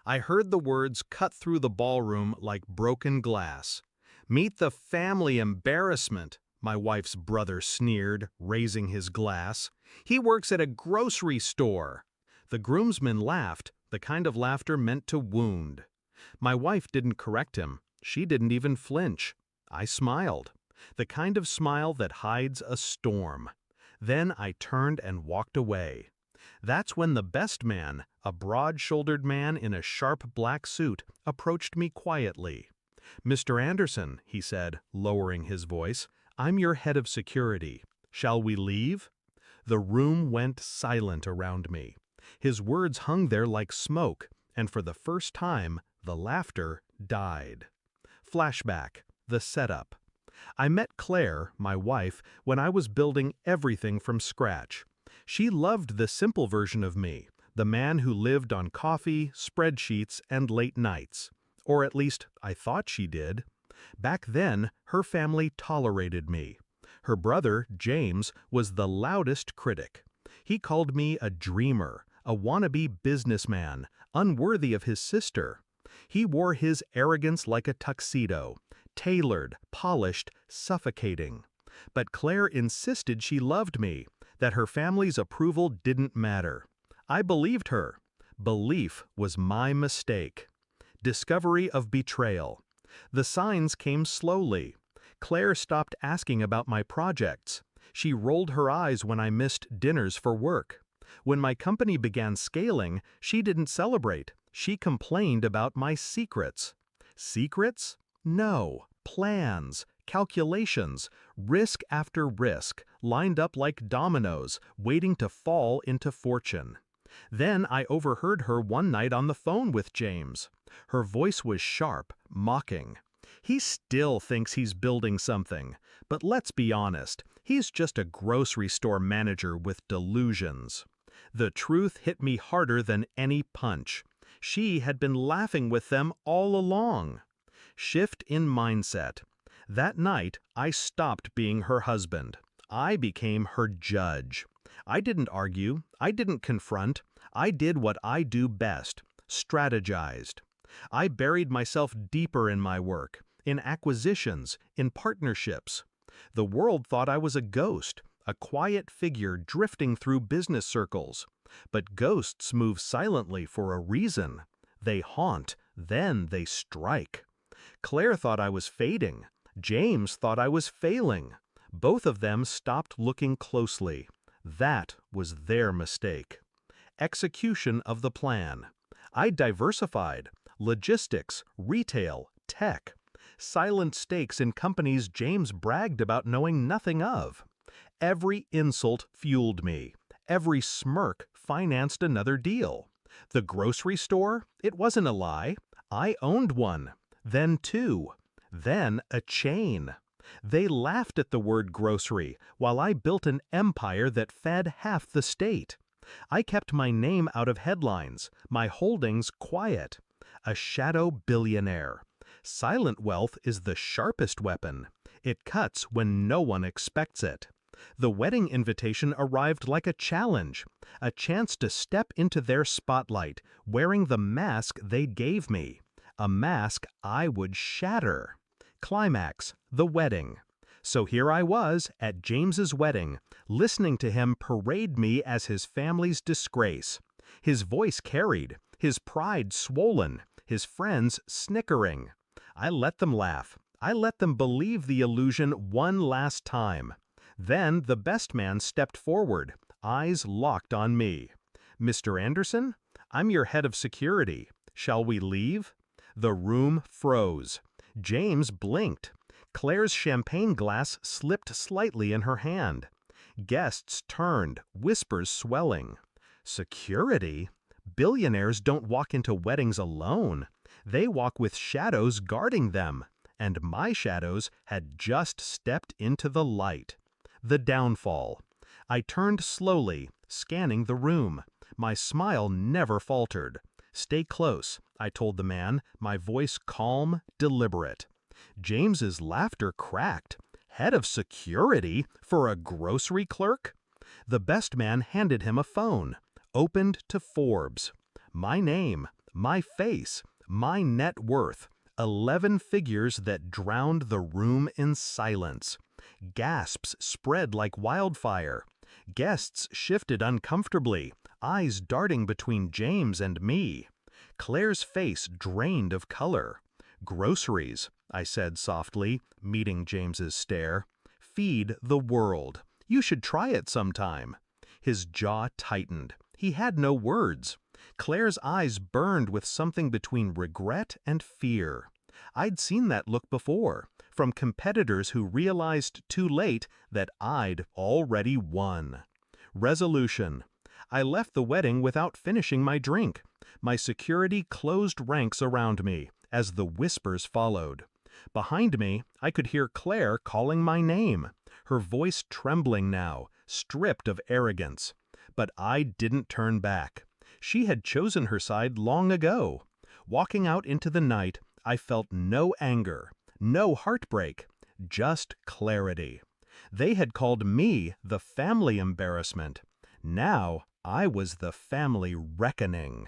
I heard the words cut through the ballroom like broken glass. "Meet the family embarrassment," my wife's brother sneered, raising his glass. "He works at a grocery store." The groomsmen laughed, the kind of laughter meant to wound. My wife didn't correct him. She didn't even flinch. I smiled, the kind of smile that hides a storm. Then I turned and walked away. That's when the best man, a broad-shouldered man in a sharp black suit, approached me quietly. "Mr. Anderson," he said, lowering his voice, "I'm your head of security. Shall we leave?" The room went silent around me. His words hung there like smoke, and for the first time, the laughter died. Flashback, the setup. I met Claire, my wife, when I was building everything from scratch. She loved the simple version of me, the man who lived on coffee, spreadsheets, and late nights. Or at least, I thought she did. Back then, her family tolerated me. Her brother, James, was the loudest critic. He called me a dreamer, a wannabe businessman, unworthy of his sister. He wore his arrogance like a tuxedo, tailored, polished, suffocating. But Claire insisted she loved me, that her family's approval didn't matter. I believed her. Belief was my mistake. Discovery of betrayal. The signs came slowly. Claire stopped asking about my projects. She rolled her eyes when I missed dinners for work. When my company began scaling, she didn't celebrate. She complained about my secrets. Secrets? No. Plans, calculations, risk after risk, lined up like dominoes, waiting to fall into fortune. Then I overheard her one night on the phone with James. Her voice was sharp, mocking. "He still thinks he's building something, but let's be honest, he's just a grocery store manager with delusions." The truth hit me harder than any punch. She had been laughing with them all along. Shift in mindset. That night, I stopped being her husband. I became her judge. I didn't argue. I didn't confront. I did what I do best: strategized. I buried myself deeper in my work, in acquisitions, in partnerships. The world thought I was a ghost, a quiet figure drifting through business circles. But ghosts move silently for a reason. They haunt, then they strike. Claire thought I was fading. James thought I was failing. Both of them stopped looking closely. That was their mistake. Execution of the plan. I diversified. Logistics, retail, tech. Silent stakes in companies James bragged about knowing nothing of. Every insult fueled me. Every smirk financed another deal. The grocery store? It wasn't a lie. I owned one. Then two. Then a chain. They laughed at the word grocery, while I built an empire that fed half the state. I kept my name out of headlines, my holdings quiet. A shadow billionaire. Silent wealth is the sharpest weapon. It cuts when no one expects it. The wedding invitation arrived like a challenge, a chance to step into their spotlight, wearing the mask they gave me. A mask I would shatter. Climax, the wedding. So here I was at James's wedding, listening to him parade me as his family's disgrace. His voice carried, his pride swollen, his friends snickering. I let them laugh. I let them believe the illusion one last time. Then the best man stepped forward, eyes locked on me. "Mr. Anderson, I'm your head of security. Shall we leave?" The room froze. James blinked. Claire's champagne glass slipped slightly in her hand. Guests turned, whispers swelling. Security? Billionaires don't walk into weddings alone. They walk with shadows guarding them. And my shadows had just stepped into the light. The downfall. I turned slowly, scanning the room. My smile never faltered. "Stay close," I told the man, my voice calm, deliberate. James's laughter cracked. Head of security for a grocery clerk? The best man handed him a phone. Opened to Forbes. My name, my face, my net worth, 11 figures that drowned the room in silence. Gasps spread like wildfire. Guests shifted uncomfortably, eyes darting between James and me. Claire's face drained of color. "Groceries," I said softly, meeting James's stare. "Feed the world. You should try it sometime." His jaw tightened. He had no words. Claire's eyes burned with something between regret and fear. I'd seen that look before, from competitors who realized too late that I'd already won. Resolution. I left the wedding without finishing my drink. My security closed ranks around me as the whispers followed. Behind me, I could hear Claire calling my name, her voice trembling now, stripped of arrogance. But I didn't turn back. She had chosen her side long ago. Walking out into the night, I felt no anger, no heartbreak, just clarity. They had called me the family embarrassment. Now I was the family reckoning.